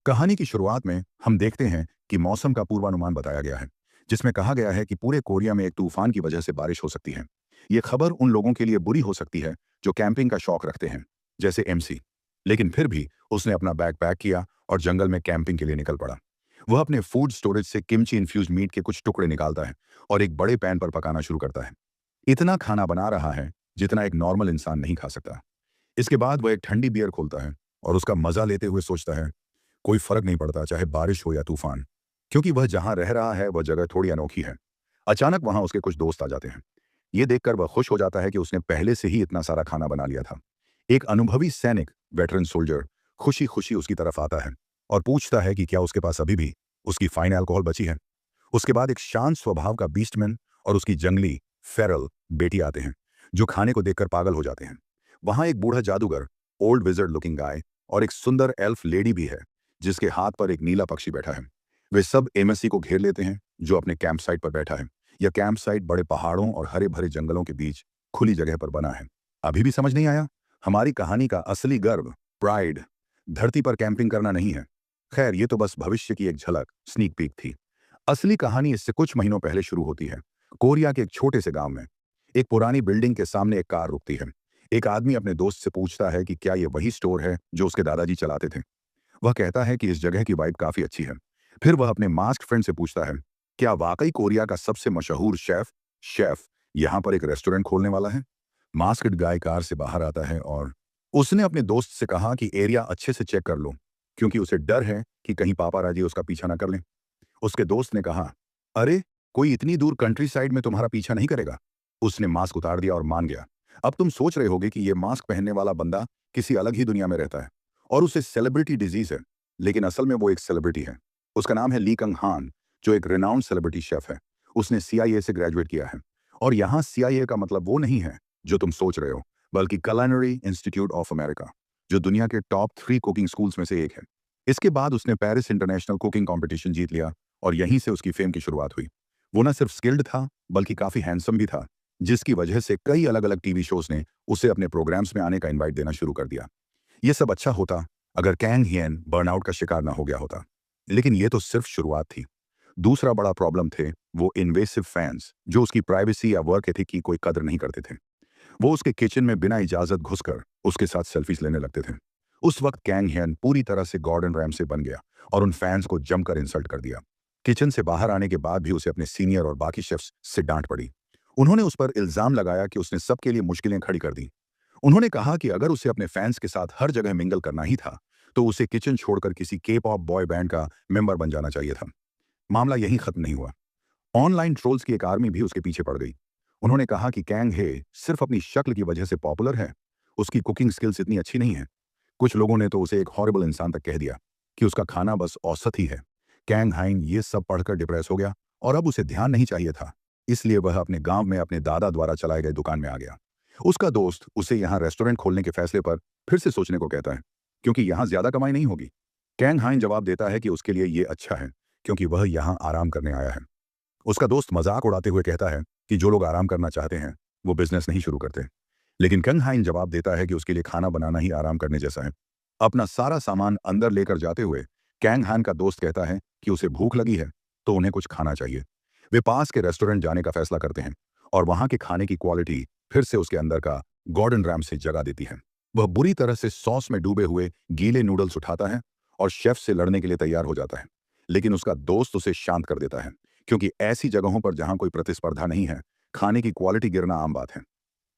कहानी की शुरुआत में हम देखते हैं कि मौसम का पूर्वानुमान बताया गया है, जिसमें कहा गया है कि पूरे कोरिया में एक तूफान की वजह से बारिश हो सकती है। ये खबर उन लोगों के लिए बुरी हो सकती है जो कैंपिंग का शौक रखते हैं, जैसे एमसी। लेकिन फिर भी उसने अपना बैग पैक किया और जंगल में कैंपिंग के लिए निकल पड़ा। वह अपने फूड स्टोरेज से किमची इन्फ्यूज मीट के कुछ टुकड़े निकालता है और एक बड़े पैन पर पकाना शुरू करता है। इतना खाना बना रहा है जितना एक नॉर्मल इंसान नहीं खा सकता। इसके बाद वह एक ठंडी बियर खोलता है और उसका मजा लेते हुए सोचता है, कोई फर्क नहीं पड़ता चाहे बारिश हो या तूफान, क्योंकि वह जहां रह रहा है वह जगह थोड़ी अनोखी है। अचानक वहां उसके कुछ दोस्त आ जाते हैं। ये देखकर वह खुश हो जाता है कि उसने पहले से ही इतना सारा खाना बना लिया था। एक अनुभवी सैनिक, वेटरन सोल्जर, खुशी खुशी उसकी तरफ आता है और पूछता है कि क्या उसके पास अभी भी उसकी फाइन अल्कोहल बची है। उसके बाद एक शांत स्वभाव का बीस्टमैन और उसकी जंगली फेरल बेटी आते हैं, जो खाने को देखकर पागल हो जाते हैं। वहां एक बूढ़ा जादूगर, ओल्ड विजर्ड लुकिंग गाय, और एक सुंदर एल्फ लेडी भी है, जिसके हाथ पर एक नीला पक्षी बैठा है। वे सब एमएससी को घेर लेते हैं, जो अपने कैंप साइट पर बैठा है। यह कैंप साइट बड़े पहाड़ों और हरे भरे जंगलों के बीच खुली जगह पर बना है। अभी भी समझ नहीं आया? हमारी कहानी का असली गर्व, प्राइड, धरती पर कैंपिंग करना नहीं है। खैर, ये तो बस भविष्य की एक झलक, स्नीक पीक थी। असली कहानी इससे कुछ महीनों पहले शुरू होती है। कोरिया के एक छोटे से गांव में एक पुरानी बिल्डिंग के सामने एक कार रुकती है। एक आदमी अपने दोस्त से पूछता है कि क्या ये वही स्टोर है जो उसके दादाजी चलाते थे। वह कहता है कि इस जगह की वाइब काफी अच्छी है। फिर वह अपने मास्क फ्रेंड से पूछता है, क्या वाकई कोरिया का सबसे मशहूर शेफ शेफ यहाँ पर एक रेस्टोरेंट खोलने वाला है? मास्कड गाय कार से बाहर आता है और उसने अपने दोस्त से कहा कि एरिया अच्छे से चेक कर लो, क्योंकि उसे डर है कि कहीं पापाराजी उसका पीछा ना कर लें। उसके दोस्त ने कहा, अरे, कोई इतनी दूर कंट्री साइड में तुम्हारा पीछा नहीं करेगा। उसने मास्क उतार दिया और मान गया। अब तुम सोच रहे होगे कि यह मास्क पहनने वाला बंदा किसी अलग ही दुनिया में रहता है और उसे सेलिब्रिटी डिजीज है, लेकिन असल में वो एक सेलिब्रिटी है। उसका नाम है ली कंग हान, जो एक रिनाउंड सेलिब्रिटी शेफ है। उसने सीआईए से ग्रेजुएट किया है। और यहाँ सीआईए का मतलब वो नहीं है जो तुम सोच रहे हो, बल्कि culinary इंस्टीट्यूट ऑफ अमेरिका, जो दुनिया के टॉप 3 कुकिंग स्कूल्स में से एक है। इसके बाद उसने पेरिस इंटरनेशनल कुकिंग कंपटीशन जीत लिया और यहीं से उसकी फेम की शुरुआत हुई। वो न सिर्फ स्किल्ड था, बल्कि काफी हैंडसम भी था, जिसकी वजह से कई अलग अलग टीवी शोज ने उसे अपने प्रोग्राम्स में आने का इनवाइट देना शुरू कर दिया। ये सब अच्छा होता अगर कैंग हियन बर्नआउट का शिकार ना हो गया होता। लेकिन ये तो सिर्फ शुरुआत थी। दूसरा बड़ा प्रॉब्लम थे वो इन्वेसिव फैंस, जो उसकी प्राइवेसी या वर्क एथिक की कोई कदर नहीं करते थे। वो उसके किचन में बिना इजाजत घुसकर उसके साथ सेल्फीज लेने लगते थे। उस वक्त कैंग हियन पूरी तरह से गॉर्डन रैमसे बन गया और उन फैंस को जमकर इंसल्ट कर दिया। किचन से बाहर आने के बाद भी उसे अपने सीनियर और बाकी शेफ्स से डांट पड़ी। उन्होंने उस पर इल्जाम लगाया कि उसने सबके लिए मुश्किलें खड़ी कर दी। उन्होंने कहा कि अगर उसे अपने फैंस के साथ हर जगह मिंगल करना ही था, तो उसे किचन छोड़कर किसी के पॉप बॉय बैंड का मेंबर बन जाना चाहिए था। मामला यहीं खत्म नहीं हुआ। ऑनलाइन ट्रोल्स की एक आर्मी भी उसके पीछे पड़ गई। उन्होंने कहा कि कैंग हे सिर्फ अपनी शक्ल की वजह से पॉपुलर है, उसकी कुकिंग स्किल्स इतनी अच्छी नहीं है। कुछ लोगों ने तो उसे एक हॉरिबल इंसान तक कह दिया कि उसका खाना बस औसत ही है। कैंग हाइन ये सब पढ़कर डिप्रेस हो गया और अब उसे ध्यान नहीं चाहिए था। इसलिए वह अपने गांव में अपने दादा द्वारा चलाए गए दुकान में आ गया। उसका दोस्त उसे यहाँ रेस्टोरेंट खोलने के फैसले पर फिर से सोचने को कहता है, क्योंकि यहाँ ज्यादा कमाई नहीं होगी। कैंग हाइन जवाब देता है कि उसके लिए ये अच्छा है, क्योंकि वह यहाँ आराम करने आया है। उसका दोस्त मजाक उड़ाते हुए कहता है कि जो लोग आराम करना चाहते हैं वो बिजनेस नहीं शुरू करते। लेकिन कंग हाइन जवाब देता है कि उसके लिए खाना बनाना ही आराम करने जैसा है। अपना सारा सामान अंदर लेकर जाते हुए कैंग हान का दोस्त कहता है कि उसे भूख लगी है तो उन्हें कुछ खाना चाहिए। वे पास के रेस्टोरेंट जाने का फैसला करते हैं और वहां के खाने की क्वालिटी फिर से उसके अंदर का गॉर्डन रैम से जगा देती है। वह बुरी तरह से सॉस में डूबे हुए गीले नूडल्स उठाता है और शेफ से लड़ने के लिए तैयार हो जाता है। लेकिन उसका दोस्त उसे शांत कर देता है, क्योंकि ऐसी जगहों पर जहां कोई प्रतिस्पर्धा नहीं है, खाने की क्वालिटी गिरना आम बात है।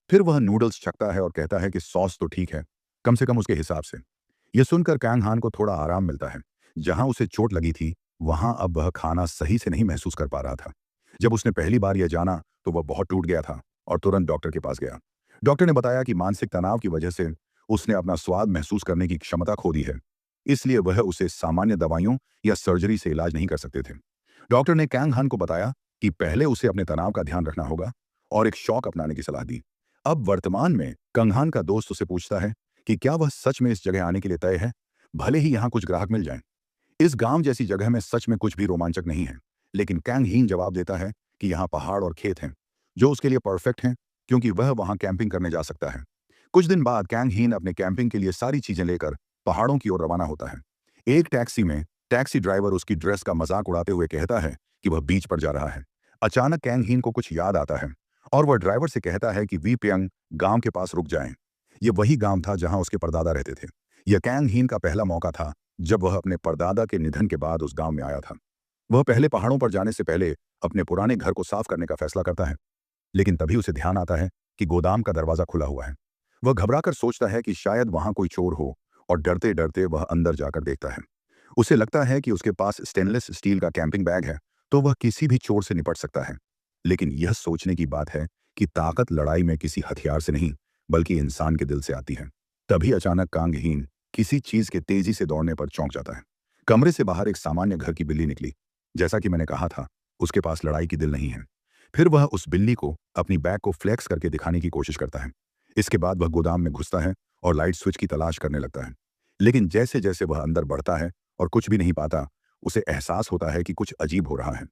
फिर वह नूडल्स चखता है और कहता है कि सॉस तो ठीक है, कम से कम उसके हिसाब से। यह सुनकर कैंग हान को थोड़ा आराम मिलता है। जहां उसे चोट लगी थी, वहां अब वह खाना सही से नहीं महसूस कर पा रहा था। जब उसने पहली बार यह जाना तो वह बहुत टूट गया था और तुरंत डॉक्टर के पास गया। डॉक्टर ने बताया कि मानसिक तनाव की वजह से उसने अपना स्वाद महसूस करने की क्षमता खो दी है, इसलिए वह उसे सामान्य दवाइयों या सर्जरी से इलाज नहीं कर सकते थे। डॉक्टर ने कैंग हान को बताया कि पहले उसे अपने तनाव का ध्यान रखना होगा और एक शौक अपनाने की सलाह दी। अब वर्तमान में कंगहान का दोस्त उसे पूछता है कि क्या वह सच में इस जगह आने के लिए तय है, भले ही यहाँ कुछ ग्राहक मिल जाएं। इस गांव जैसी जगह में सच में कुछ भी रोमांचक नहीं है। लेकिन कैंग हीन जवाब देता है कि यहाँ पहाड़ और खेत हैं, जो उसके लिए परफेक्ट हैं, क्योंकि वह वहां कैंपिंग करने जा सकता है। कुछ दिन बाद कैंग हीन अपने कैंपिंग के लिए सारी चीजें लेकर पहाड़ों की ओर रवाना होता है। एक टैक्सी में टैक्सी ड्राइवर उसकी ड्रेस का मजाक उड़ाते हुए कहता है कि वह बीच पर जा रहा है। अचानक कैंग हीन को कुछ याद आता है और वह ड्राइवर से कहता है कि वी प्यंग गांव के पास रुक जाएं। ये वही गांव था जहां उसके परदादा रहते थे। यह कैंग हीन का पहला मौका था जब वह अपने परदादा के निधन के बाद उस गांव में आया था। वह पहले पहाड़ों पर जाने से पहले अपने पुराने घर को साफ करने का फैसला करता है, लेकिन तभी उसे ध्यान आता है कि गोदाम का दरवाजा खुला हुआ है। वह घबराकर सोचता है कि शायद वहां कोई चोर हो और डरते डरते वह अंदर जाकर देखता है। उसे लगता है कि उसके पास स्टेनलेस स्टील का कैंपिंग बैग है, तो वह किसी भी चोर से निपट सकता है। लेकिन यह सोचने की बात है कि ताकत लड़ाई में किसी हथियार से नहीं, बल्कि इंसान के दिल से आती है। तभी अचानक कांग हीन किसी चीज के तेजी से दौड़ने पर चौंक जाता है। कमरे से बाहर एक सामान्य घर की बिल्ली निकली। जैसा कि मैंने कहा था, उसके पास लड़ाई की दिल नहीं है। फिर वह उस बिल्ली को अपनी बैग को फ्लेक्स करके दिखाने की कोशिश करता है। इसके बाद वह गोदाम में घुसता है और लाइट स्विच की तलाश करने लगता है। लेकिन जैसे जैसे वह अंदर बढ़ता है और कुछ भी नहीं पाता, उसे एहसास होता है कि कुछ अजीब हो रहा है।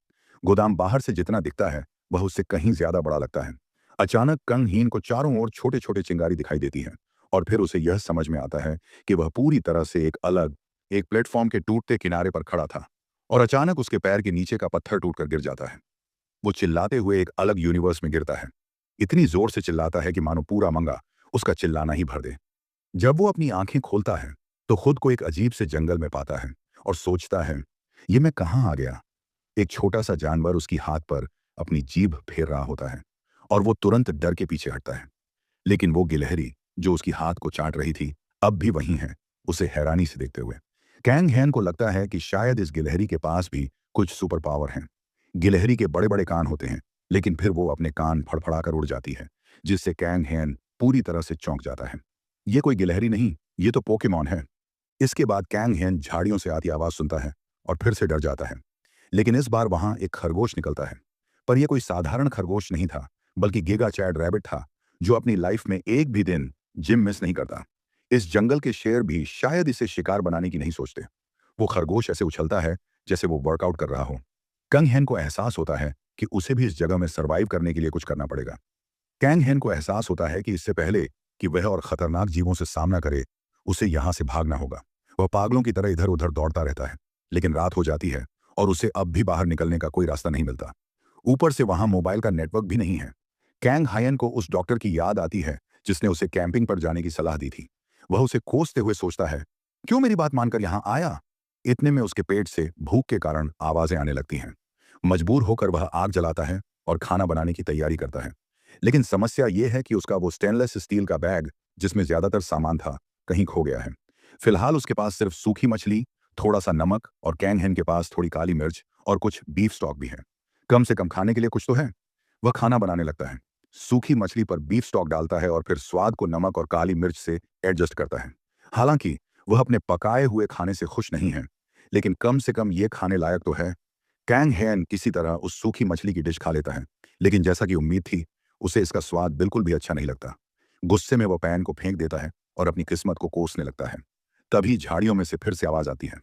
गोदाम बाहर से जितना दिखता है, वह उससे कहीं ज्यादा बड़ा लगता है। अचानक कंग हीन को चारों ओर छोटे छोटे चिंगारी दिखाई देती है और फिर उसे यह समझ में आता है कि वह पूरी तरह से एक प्लेटफॉर्म के टूटते किनारे पर खड़ा था और अचानक उसके पैर के नीचे का पत्थर टूटकर गिर जाता है। वो चिल्लाते हुए एक अलग यूनिवर्स में गिरता है। इतनी जोर से चिल्लाता है कि मानो पूरा मंगा उसका चिल्लाना ही भर दे। जब वो अपनी आंखें खोलता है तो खुद को एक अजीब से जंगल में पाता है और सोचता है, ये मैं कहाँ आ गया। एक छोटा सा जानवर उसकी हाथ पर अपनी जीभ फेर रहा होता है और वो तुरंत डर के पीछे हटता है। लेकिन वो गिलहरी जो उसकी हाथ को चाट रही थी, अब भी वहीं है, उसे हैरानी से देखते हुए। कैंग हैन को लगता है कि शायद इस गिलहरी के पास भी कुछ सुपर पावर हैं। गिलहरी के बड़े बड़े कान होते हैं, लेकिन फिर वो अपने कान फड़फड़ाकर उड़ जाती है, जिससे कैंग हैन पूरी तरह से चौंक जाता है। ये कोई गिलहरी नहीं, ये तो पोकेमॉन है। इसके बाद कैंग हैन झाड़ियों से आती आवाज सुनता है और फिर से डर जाता है। लेकिन इस बार वहां एक खरगोश निकलता है। पर यह कोई साधारण खरगोश नहीं था, बल्कि गिगा चैड रैबिट था, जो अपनी लाइफ में एक भी दिन जिम मिस नहीं करता। इस जंगल के शेर भी शायद इसे शिकार बनाने की नहीं सोचते। वो खरगोश ऐसे उछलता है जैसे वो वर्कआउट कर रहा हो। कंग हैन को एहसास होता है कि उसे भी इस जगह में सरवाइव करने के लिए कुछ करना पड़ेगा। कैंग हैन को एहसास होता है कि इससे पहले कि वह और खतरनाक जीवों से सामना करे, उसे यहां से भागना होगा। वह पागलों की तरह इधर उधर दौड़ता रहता है, लेकिन रात हो जाती है और उसे अब भी बाहर निकलने का कोई रास्ता नहीं मिलता। ऊपर से वहां मोबाइल का नेटवर्क भी नहीं है। कैंग हायन को उस डॉक्टर की याद आती है जिसने उसे कैंपिंग पर जाने की सलाह दी थी। वह उसे कोसते हुए सोचता है, क्यों मेरी बात मानकर यहां आया। इतने में उसके पेट से भूख के कारण आवाजें आने लगती हैं। मजबूर होकर वह आग जलाता है और खाना बनाने की तैयारी करता है। लेकिन समस्या यह है कि उसका वो स्टेनलेस स्टील का बैग, जिसमें ज्यादातर सामान था, कहीं खो गया है। फिलहाल उसके पास सिर्फ सूखी मछली, थोड़ा सा नमक और कैंग हैन के पास थोड़ी काली मिर्च और कुछ बीफ स्टॉक भी है। कम से कम खाने के लिए कुछ तो है। वह खाना बनाने लगता है। सूखी मछली पर बीफ स्टॉक डालता है और फिर स्वाद को नमक और काली मिर्च से एडजस्ट करता है। हालांकि वह अपने पकाए हुए खाने से खुश नहीं है, लेकिन कम से कम ये खाने लायक तो है। कैंग हैन किसी तरह उस सूखी मछली की डिश खा लेता है, लेकिन जैसा कि उम्मीद थी, उसे इसका स्वाद बिल्कुल भी अच्छा नहीं लगता। गुस्से में वह पैन को फेंक देता है और अपनी किस्मत को कोसने लगता है। तभी झाड़ियों में से फिर से आवाज आती है।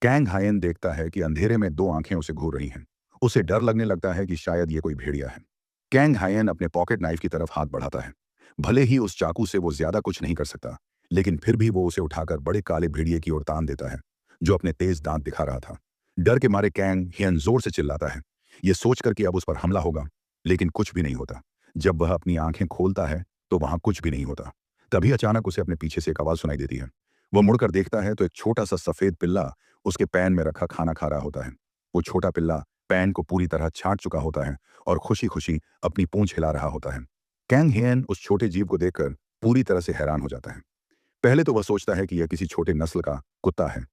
कैंग हायन देखता है कि अंधेरे में दो आंखें उसे घूर रही हैं। उसे डर लगने लगता है कि शायद ये कोई भेड़िया है। कैंग हायन अपने पॉकेट नाइफ की तरफ हाथ बढ़ाता है। भले ही उस चाकू से वो ज्यादा कुछ नहीं कर सकता, लेकिन फिर भी वो उसे उठाकर बड़े काले भेड़िए की ओर तान देता है, जो अपने तेज दांत दिखा रहा था। डर के मारे कैंग हियन जोर से चिल्लाता है, ये सोचकर कि अब उस पर हमला होगा, लेकिन कुछ भी नहीं होता। जब वह अपनी आंखें खोलता है तो वहां कुछ भी नहीं होता। तभी अचानक उसे अपने पीछे से एक आवाज सुनाई देती है। वो मुड़कर देखता है तो एक छोटा सा सफेद पिल्ला उसके पैन में रखा खाना खा रहा होता है। वो छोटा पिल्ला पैन को पूरी तरह छांट चुका होता है और खुशी खुशी अपनी पूंछ हिला रहा होता है। कैंग हियन उस छोटे जीव को देखकर पूरी तरह से हैरान हो जाता है। पहले तो वह सोचता है कि यह किसी छोटे नस्ल का कुत्ता है।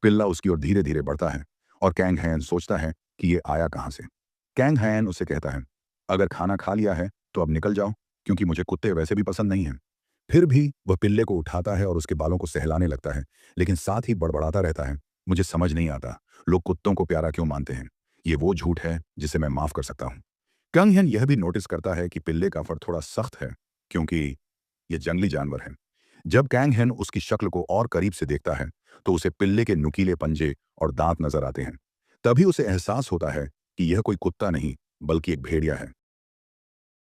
पिल्ला उसकी ओर धीरे धीरे बढ़ता है और कैंग हैन सोचता है कि ये आया कहां से। कैंग हैन उसे कहता है, अगर खाना खा लिया है तो अब निकल जाओ, क्योंकि मुझे कुत्ते वैसे भी पसंद नहीं हैं। फिर भी वह पिल्ले को उठाता है और उसके बालों को सहलाने लगता है, लेकिन साथ ही बड़बड़ाता रहता है, मुझे समझ नहीं आता लोग कुत्तों को प्यारा क्यों मानते हैं। ये वो झूठ है जिसे मैं माफ कर सकता हूँ। कंग हैन यह भी नोटिस करता है कि पिल्ले का फर थोड़ा सख्त है, क्योंकि ये जंगली जानवर है। जब कैंग हैन उसकी शक्ल को और करीब से देखता है तो उसे पिल्ले के नुकीले पंजे और दांत नजर आते हैं। तभी उसे एहसास होता है कि यह कोई कुत्ता नहीं, बल्कि एक भेड़िया है।